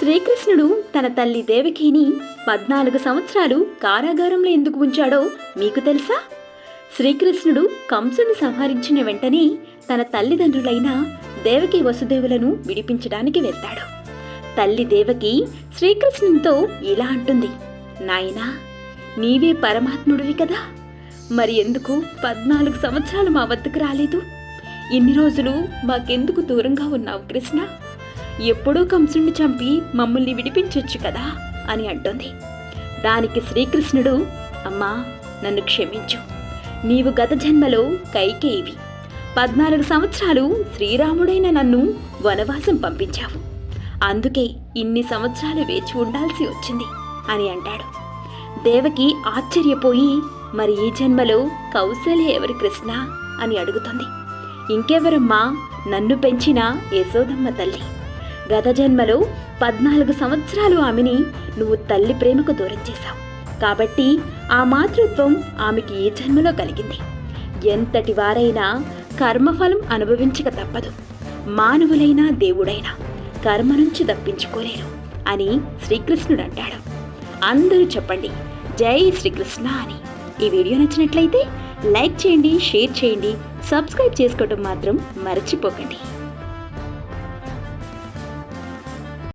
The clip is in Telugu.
శ్రీకృష్ణుడు తన తల్లి దేవకిని 14 సంవత్సరాలు కారాగారంలో ఎందుకు ఉంచాడో మీకు తెలుసా? శ్రీకృష్ణుడు కంసుని సంహరించిన వెంటనే తన తల్లిదండ్రులైన దేవకి వసుదేవులను విడిపించడానికి వెళ్తాడు. తల్లి దేవకి శ్రీకృష్ణునితో ఇలా అంటుంది, నాయనా, నీవే పరమాత్ముడివి కదా, మరి ఎందుకు 14 సంవత్సరాలు మా వద్దకు రాలేదు? ఇన్ని రోజులు మాకెందుకు దూరంగా ఉన్నావు కృష్ణ? ఎప్పుడో కంసుని చంపి మమ్మల్ని విడిపించొచ్చు కదా అని అంటోంది. దానికి శ్రీకృష్ణుడు, అమ్మా, నన్ను క్షమించు. నీవు గత జన్మలో కైకేయివి. 14 సంవత్సరాలు శ్రీరాముడైన నన్ను వనవాసం పంపించావు. అందుకే ఇన్ని సంవత్సరాలు వేచి ఉండాల్సి వచ్చింది అని అంటాడు. దేవకి ఆశ్చర్యపోయి, మరి ఈ జన్మలో కౌసల్య ఎవరి కృష్ణ అని అడుగుతుంది. ఇంకెవరమ్మా, నన్ను పెంచిన యశోదమ్మ తల్లి. గత జన్మలో 14 సంవత్సరాలు ఆమెని నువ్వు తల్లి ప్రేమకు దూరం చేశావు కాబట్టి ఆ మాతృత్వం ఆమెకి ఈ జన్మలో కలిగింది. ఎంతటి వారైనా కర్మఫలం అనుభవించక తప్పదు. మానవులైనా దేవుడైనా కర్మ నుంచి తప్పించుకోలేరు అని శ్రీకృష్ణుడు అంటాడు. అందరూ చెప్పండి, జై శ్రీకృష్ణ అని. ఈ వీడియో నచ్చినట్లయితే లైక్ చేయండి, షేర్ చేయండి, సబ్స్క్రైబ్ చేసుకోవడం మాత్రం మర్చిపోకండి.